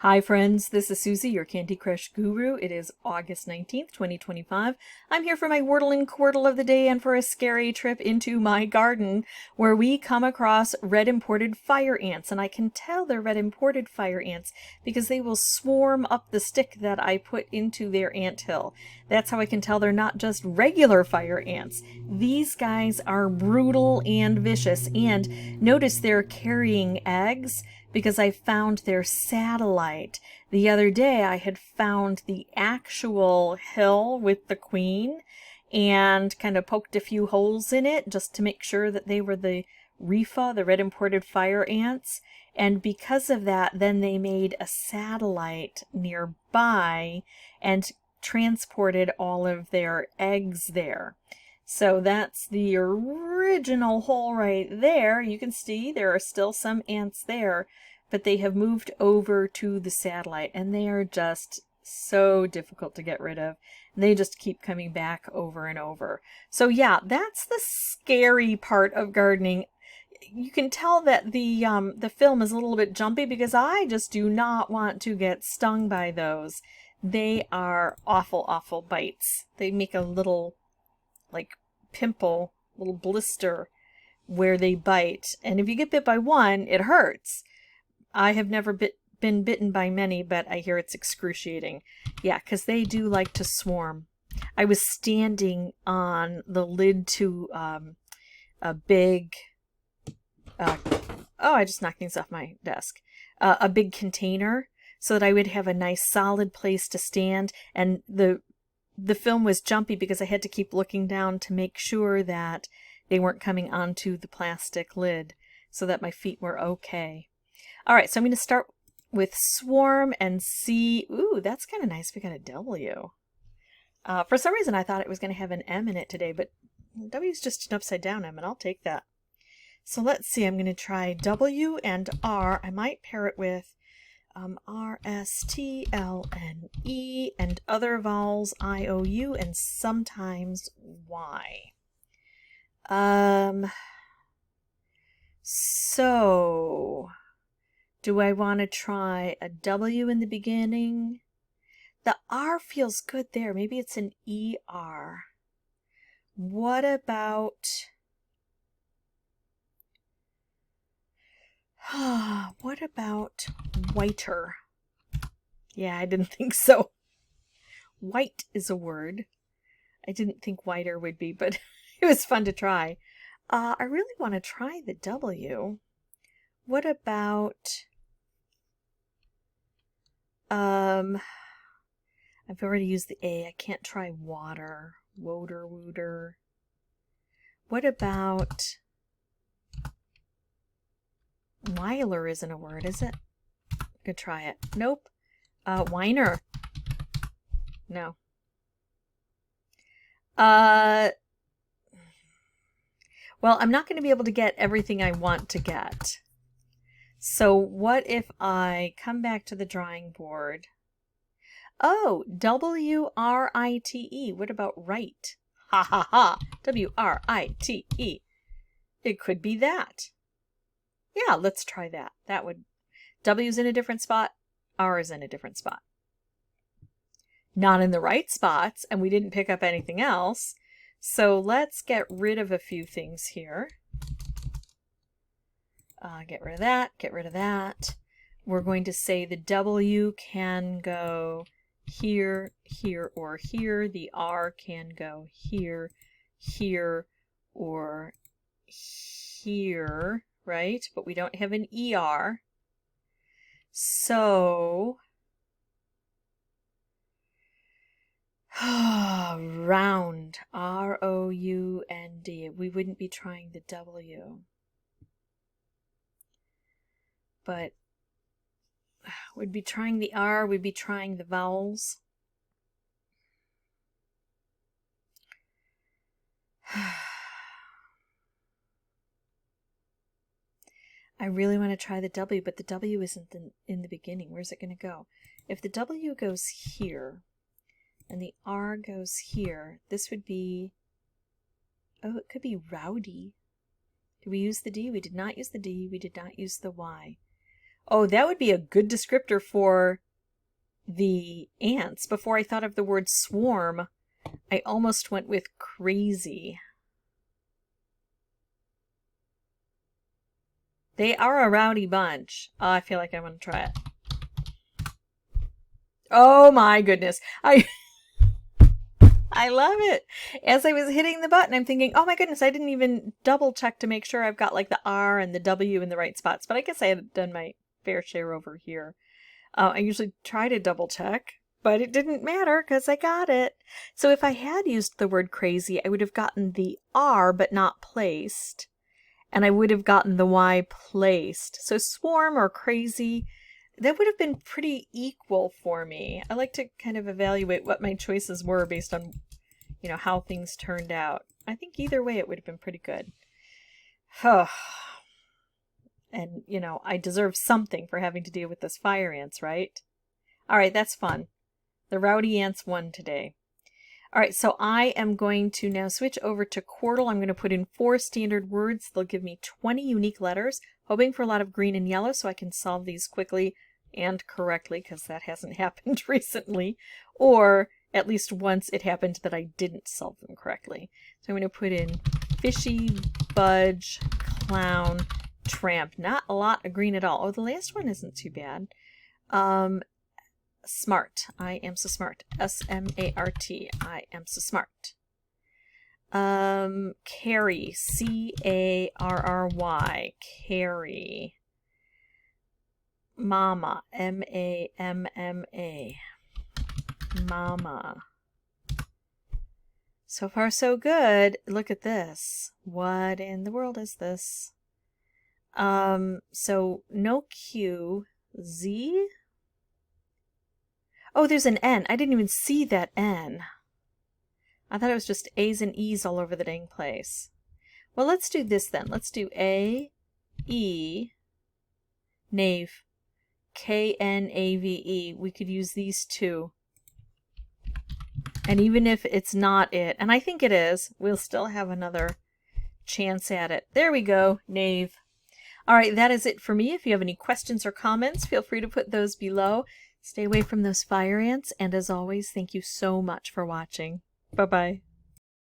Hi friends, this is Suzy, your Candy Crush guru. It is August 19th, 2025. I'm here for my Wordle and Quordle of the day and for a scary trip into my garden where we come across red imported fire ants. And I can tell they're red imported fire ants because they will swarm up the stick that I put into their anthill. That's how I can tell they're not just regular fire ants. These guys are brutal and vicious, and notice they're carrying eggs because I found their satellite. The other day I had found the actual hill with the queen and kind of poked a few holes in it just to make sure that they were the RIFA, the red imported fire ants. And because of that, then they made a satellite nearby and transported all of their eggs there. So that's the original hole right there. You can see there are still some ants there, but they have moved over to the satellite, and they are just so difficult to get rid of. They just keep coming back over and over. So yeah, that's the scary part of gardening. You can tell that the film is a little bit jumpy because I just do not want to get stung by those. They are awful, awful bites. They make a little, like, pimple, little blister where they bite. And if you get bit by one, it hurts. I have never been bitten by many, but I hear it's excruciating. Yeah, because they do like to swarm. I was standing on the lid to a big... oh, I just knocked things off my desk. A big container so that I would have a nice solid place to stand. And the film was jumpy because I had to keep looking down to make sure that they weren't coming onto the plastic lid so that my feet were okay. All right, so I'm going to start with swarm and see. Ooh, that's kind of nice. We got a W. For some reason, I thought it was going to have an M in it today, but W is just an upside down M, and I'll take that. So let's see. I'm going to try W and R. I might pair it with R, S, T, L, N, E, and other vowels, I, O, U, and sometimes Y. So, do I want to try a W in the beginning? The R feels good there. Maybe it's an ER. What about... what about whiter? Yeah, I didn't think so. White is a word. I didn't think whiter would be, but it was fun to try. I really want to try the W. What about... I've already used the A. I can't try water. Woder, wooder. What about... Weiler isn't a word, is it? I could try it. Nope. Whiner. No. Well, I'm not going to be able to get everything I want to get. So what if I come back to the drawing board? Oh, W-R-I-T-E. What about right? Ha ha ha. W-R-I-T-E. It could be that. Yeah, let's try that. That would... W's in a different spot. R is in a different spot. Not in the right spots, and we didn't pick up anything else. So let's get rid of a few things here. Get rid of that. Get rid of that. We're going to say the W can go here, here, or here. The R can go here, here, or here. Right? But we don't have an ER. So, round, R-O-U-N-D. We wouldn't be trying the W. But we'd be trying the R, we'd be trying the vowels. I really want to try the W, but the W isn't in the beginning. Where's it going to go? If the W goes here, and the R goes here, this would be... Oh, it could be rowdy. Did we use the D? We did not use the D. We did not use the Y. Oh, that would be a good descriptor for the ants. Before I thought of the word swarm, I almost went with crazy. They are a rowdy bunch. Oh, I feel like I want to try it. Oh my goodness. I love it. As I was hitting the button, I'm thinking, oh my goodness, I didn't even double check to make sure I've got like the R and the W in the right spots. But I guess I had done my fair share over here. I usually try to double check, but it didn't matter because I got it. So if I had used the word crazy, I would have gotten the R but not placed. And I would have gotten the Y placed. So swarm or crazy, that would have been pretty equal for me. I like to kind of evaluate what my choices were based on, you know, how things turned out. I think either way it would have been pretty good. And, you know, I deserve something for having to deal with this fire ants, right? All right, that's fun. The rowdy ants won today. All right, so I am going to now switch over to Quordle. I'm going to put in 4 standard words. They'll give me 20 unique letters, hoping for a lot of green and yellow so I can solve these quickly and correctly, because that hasn't happened recently. Or at least once it happened that I didn't solve them correctly. So I'm going to put in fishy, budge, clown, tramp. Not a lot of green at all. Oh, the last one isn't too bad. Smart. I am so smart. S-M-A-R-T. I am so smart. Carry. C-A-R-R-Y. Carry. Mama. M-A-M-M-A. Mama. So far so good. Look at this. What in the world is this? So no Q. Z? Oh, there's an N. I didn't even see that N. I thought it was just A's and E's all over the dang place. Well, let's do this then. Let's do A, E, knave, K-N-A-V-E. We could use these two. And even if it's not it, and I think it is, we'll still have another chance at it. There we go, knave. All right, that is it for me. If you have any questions or comments, feel free to put those below. Stay away from those fire ants, and as always, thank you so much for watching. Bye-bye.